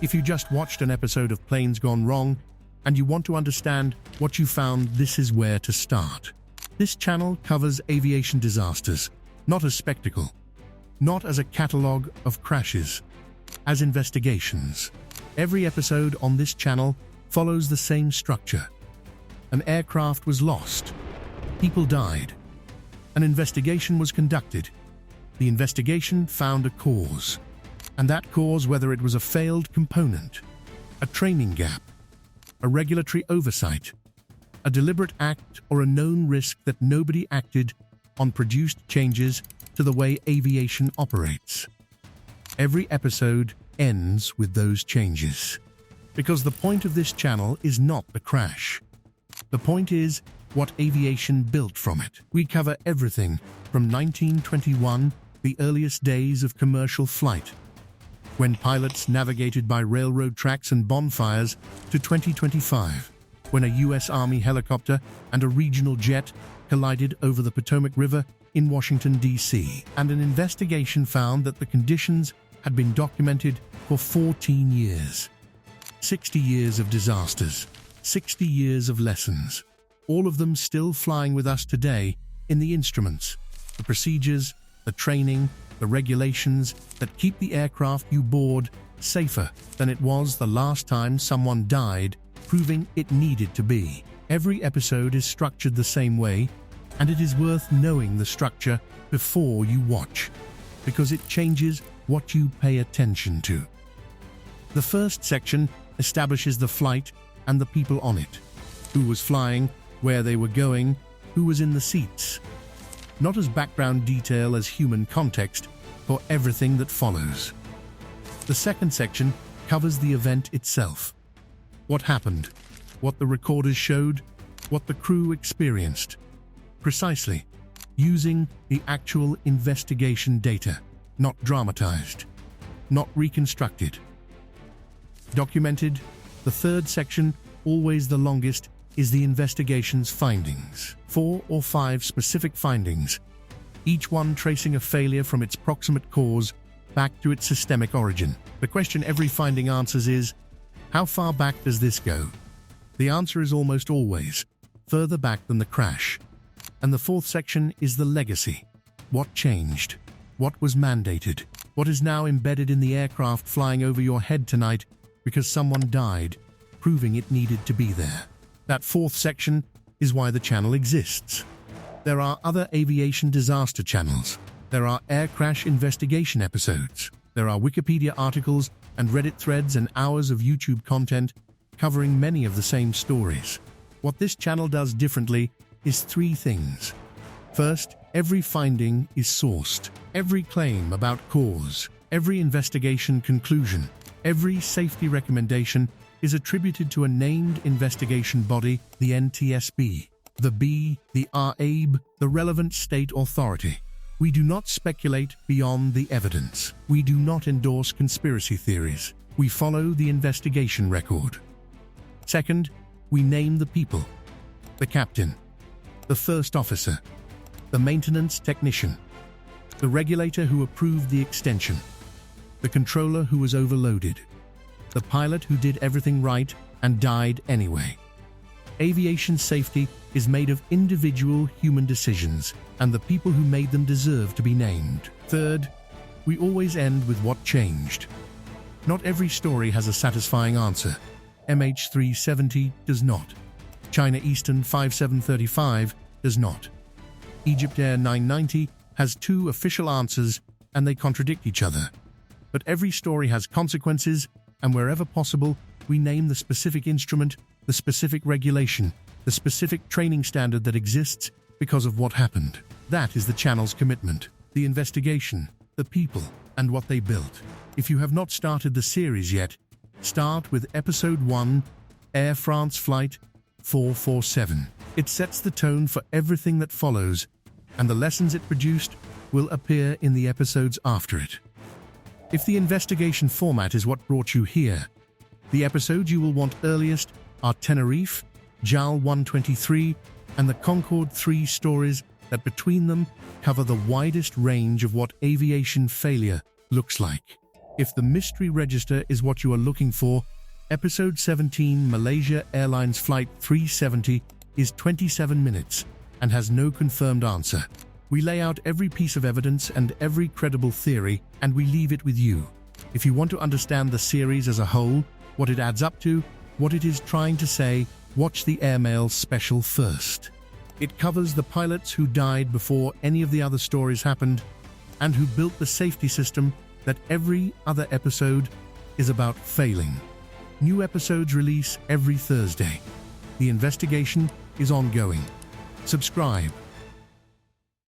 If you just watched an episode of Planes Gone Wrong and you want to understand what you found, this is where to start. This channel covers aviation disasters, not as spectacle, not as a catalogue of crashes, as investigations. Every episode on this channel follows the same structure. An aircraft was lost. People died. An investigation was conducted. The investigation found a cause. And that cause, whether it was a failed component, a training gap, a regulatory oversight, a deliberate act, or a known risk that nobody acted on, produced changes to the way aviation operates. Every episode ends with those changes. Because the point of this channel is not the crash. The point is what aviation built from it. We cover everything from 1921, the earliest days of commercial flight, when pilots navigated by railroad tracks and bonfires, to 2025, when a U.S. Army helicopter and a regional jet collided over the Potomac River in Washington, D.C., and an investigation found that the conditions had been documented for 14 years. 60 years of disasters, 60 years of lessons, all of them still flying with us today in the instruments, the procedures, the training, the regulations that keep the aircraft you board safer than it was the last time someone died, proving it needed to be. Every episode is structured the same way, and it is worth knowing the structure before you watch, because it changes what you pay attention to. The first section establishes the flight and the people on it. Who was flying, where they were going, who was in the seats. Not as background detail as human context for everything that follows. The second section covers the event itself. What happened, what the recorders showed, what the crew experienced. Precisely, using the actual investigation data, not dramatized, not reconstructed. Documented. The third section, always the longest, is the investigation's findings. 4 or 5 specific findings, each one tracing a failure from its proximate cause back to its systemic origin. The question every finding answers is, how far back does this go? The answer is almost always further back than the crash. And the fourth section is the legacy. What changed? What was mandated? What is now embedded in the aircraft flying over your head tonight because someone died, proving it needed to be there? That fourth section is why the channel exists. There are other aviation disaster channels. There are air crash investigation episodes. There are Wikipedia articles and Reddit threads and hours of YouTube content covering many of the same stories. What this channel does differently is 3 things. First, every finding is sourced. Every claim about cause, every investigation conclusion, every safety recommendation is attributed to a named investigation body, the NTSB, the B, the RAB, the relevant state authority. We do not speculate beyond the evidence. We do not endorse conspiracy theories. We follow the investigation record. Second, we name the people. The captain, the first officer, the maintenance technician, the regulator who approved the extension, the controller who was overloaded, the pilot who did everything right and died anyway. Aviation safety is made of individual human decisions, and the people who made them deserve to be named. Third, we always end with what changed. Not every story has a satisfying answer. MH370 does not. China Eastern 5735 does not. Egypt Air 990 has 2 official answers, and they contradict each other. But every story has consequences, and wherever possible, we name the specific instrument, the specific regulation, the specific training standard that exists because of what happened. That is the channel's commitment, the investigation, the people, and what they built. If you have not started the series yet, start with Episode 1, Air France Flight 447. It sets the tone for everything that follows, and the lessons it produced will appear in the episodes after it. If the investigation format is what brought you here, the episodes you will want earliest are Tenerife, JAL 123, and the Concorde 3 stories that between them cover the widest range of what aviation failure looks like. If the mystery register is what you are looking for, Episode 17, Malaysia Airlines Flight 370, is 27 minutes and has no confirmed answer. We lay out every piece of evidence and every credible theory, and we leave it with you. If you want to understand the series as a whole, what it adds up to, what it is trying to say, watch the Airmail special first. It covers the pilots who died before any of the other stories happened and who built the safety system that every other episode is about failing. New episodes release every Thursday. The investigation is ongoing. Subscribe